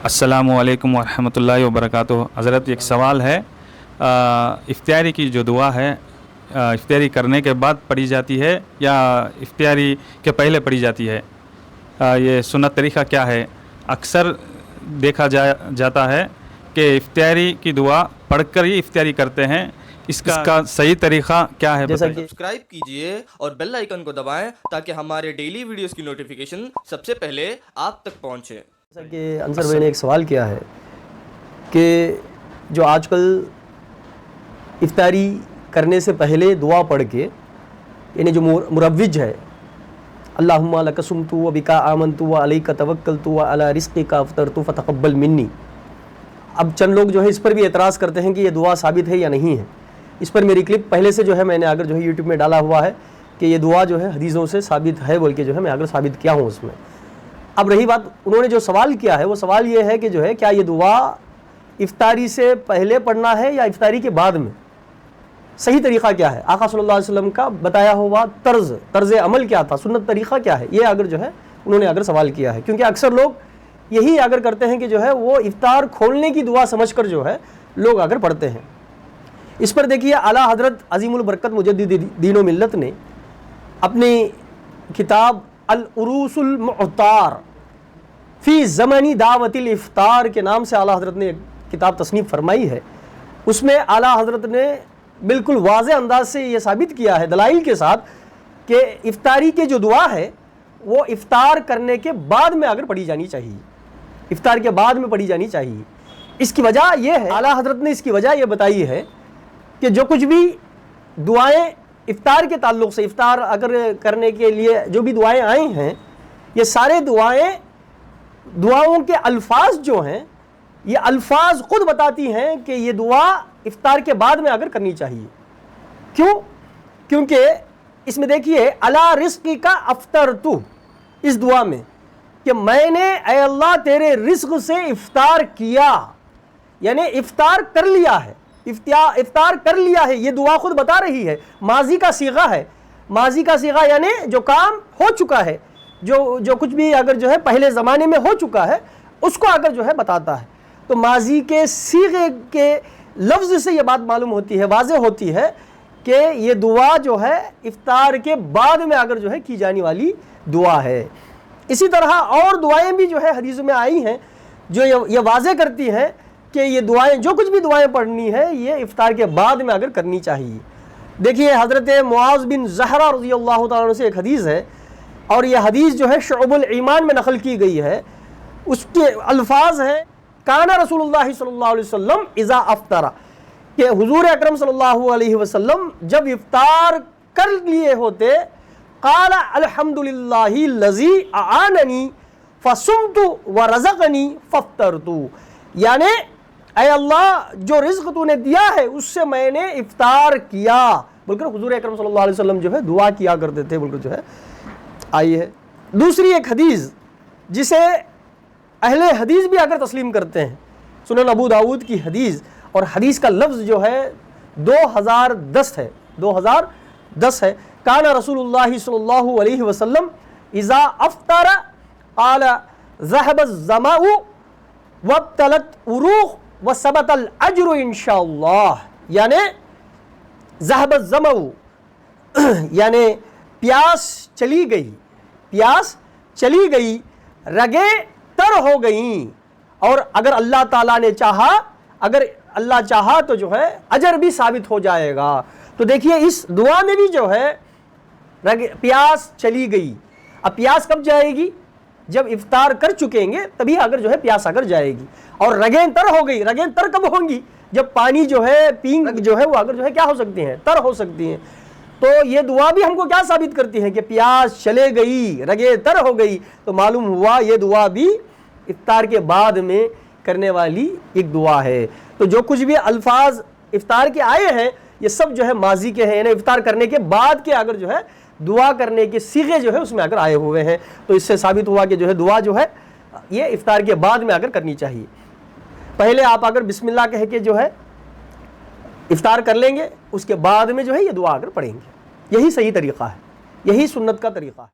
अस्सलामु अलैकुम वरहमतुल्लाहि वबरकातुहू। हज़रत एक सवाल है, इफ्तारी की जो दुआ है इफ्तारी करने के बाद पढ़ी जाती है या इफ्तारी के पहले पढ़ी जाती है? ये सुन्नत तरीक़ा क्या है? अक्सर देखा जाता है कि इफ्तारी की दुआ पढ़कर ही इफ्तारी करते हैं, इसका सही तरीक़ा क्या है? जैसा कि सब्सक्राइब कीजिए और बेल आइकन को दबाएं ताकि हमारे डेली वीडियोस की नोटिफिकेशन सबसे पहले आप तक पहुंचे। जैसा कि अंसर भाई ने एक सवाल किया है कि जो आजकल इफ्तारी करने से पहले दुआ पढ़ के, यानी जो मुरव्विज है, अल्लाहुम्मा लका सुम्तु व बिका आमन्तु व अलैका तवक्कलतु व अला रिज़्क़िका अफ़्तरतु फ़तक़ब्बल मिन्नी। अब चंद लोग जो है इस पर भी एतराज़ करते हैं कि ये दुआ साबित है या नहीं है। इस पर मेरी क्लिप पहले से जो है मैंने अगर जो है यूट्यूब में डाला हुआ है कि ये दुआ जो है हदीज़ों से साबित है बोल के जो है मैं अगर साबित किया हूँ उसमें। अब रही बात, उन्होंने जो सवाल किया है वो सवाल ये है कि जो है क्या ये दुआ इफ्तारी से पहले पढ़ना है या इफ्तारी के बाद में? सही तरीक़ा क्या है? आका सल्लल्लाहु अलैहि वसल्लम का बताया हुआ तर्ज अमल क्या था, सुन्नत तरीक़ा क्या है, ये अगर जो है उन्होंने अगर सवाल किया है। क्योंकि अक्सर लोग यही अगर करते हैं कि जो है वो इफ्तार खोलने की दुआ समझकर जो है लोग अगर पढ़ते हैं। इस पर देखिए आला हज़रत अज़ीमुल बरकत मुजद्दिद दीन व मिल्लत ने अपनी किताब अल उरूसुल मुअत्तार फ़ी ज़मानी दावतिल इफ्तार के नाम से आला हज़रत ने एक किताब तसनीफ़ फरमाई है। उसमें आला हज़रत ने बिल्कुल वाज़ेह अंदाज से ये साबित किया है दलाइल के साथ कि इफ्तारी के जो दुआ है वो इफ्तार करने के बाद में अगर पढ़ी जानी चाहिए, इफ्तार के बाद में पढ़ी जानी चाहिए। इसकी वजह यह है, आला हज़रत ने इसकी वजह यह बताई है कि जो कुछ भी दुआएं इफ्तार के ताल्लुक़ से, इफ्तार अगर करने के लिए जो भी दुआएं आई हैं, ये सारे दुआओं के अल्फाज जो हैं, ये अल्फाज ख़ुद बताती हैं कि ये दुआ इफ्तार के बाद में अगर करनी चाहिए। क्यों? क्योंकि इसमें देखिए अला रिज़्क़िका अफ़्तरतु, इस दुआ में कि मैंने ऐ अल्लाह तेरे रिज़्क़ से इफ्तार किया, यानी इफ्तार कर लिया है, इफ्तार कर लिया है। ये दुआ खुद बता रही है, माजी का सीगा है, माजी का सीगा यानी जो काम हो चुका है, जो कुछ भी अगर जो है पहले ज़माने में हो चुका है उसको अगर जो है बताता है। तो माजी के सीगे के लफ्ज़ से ये बात मालूम होती है, वाज़ेह होती है कि ये दुआ जो है इफ्तार के बाद में अगर जो है की जाने वाली दुआ है। इसी तरह और दुआएं भी जो है हदीस में आई हैं जो ये वाज़ेह करती हैं कि ये दुआएं, जो कुछ भी दुआएं पढ़नी है ये इफ्तार के बाद में अगर करनी चाहिए। देखिए हज़रत मुआज़ बिन ज़हरा रज़ियल्लाहु तआला अन्हु से एक हदीस है और ये हदीस जो है शुअबुल ईमान में नक़ल की गई है। उसके अल्फाज हैं काना रसूलुल्लाह सल्लल्लाहु अलैहि वसल्लम इज़ा अफ़्तरा, कि हुज़ूर अकरम सल्लल्लाहु अलैहि वसल्लम जब इफ्तार कर लिए होते, क़ाला अल्हम्दुलिल्लाहि लज़ी आननी फ़सुमतु व रज़क़नी फ़फ्तरतु, यानी ऐ अल्लाह जो रिज़्क़ तूने दिया है उससे मैंने इफ्तार किया बोलकर हुज़ूर अकरम सल्लल्लाहु अलैहि वसल्लम जो है दुआ किया करते थे बोलकर जो है आई है। दूसरी एक हदीस जिसे अहले हदीस भी अगर तस्लीम करते हैं, सुनन अबू दाऊद की हदीस, और हदीस का लफ्ज़ जो है 2010 है, 2010 है। काना रसूलुल्लाह सल्लल्लाहु अलैहि वसल्लम इज़ा अफ़्तरा क़ाला ज़हबज़ ज़माउ वब्तलत उरूक़ व सबतल अज्रु इंशाअल्लाह, यानी ज़हबज़ ज़माउ यानी प्यास चली गई, प्यास चली गई, रगे तर हो गई, और अगर अल्लाह ताला ने चाहा, अगर अल्लाह चाहा तो जो है अजर भी साबित हो जाएगा। तो देखिए इस दुआ में भी जो है प्यास चली गई। अब प्यास कब जाएगी? जब इफ्तार कर चुकेंगे तभी अगर जो है प्यास अगर जाएगी। और रगें तर हो गई, रगें तर कब होंगी? जब पानी जो है पींग जो है वो अगर जो है क्या हो सकती हैं? तर हो सकती हैं। तो ये दुआ भी हमको क्या साबित करती है कि प्यास चले गई, रगे तर हो गई, तो मालूम हुआ ये दुआ भी इफ्तार के बाद में करने वाली एक दुआ है। तो जो कुछ भी अल्फाज इफ्तार के आए हैं ये सब जो है माजी के हैं, यानी इफ्तार करने के बाद के अगर जो है दुआ करने के सीगे जो है उसमें अगर आए हुए हैं। तो इससे साबित हुआ कि जो है दुआ जो है ये इफ्तार के बाद में अगर करनी चाहिए। पहले आप अगर बिस्मिल्लाह कह के जो है इफ्तार कर लेंगे, उसके बाद में जो है ये दुआ अगर पढ़ेंगे, यही सही तरीक़ा है, यही सुन्नत का तरीक़ा है।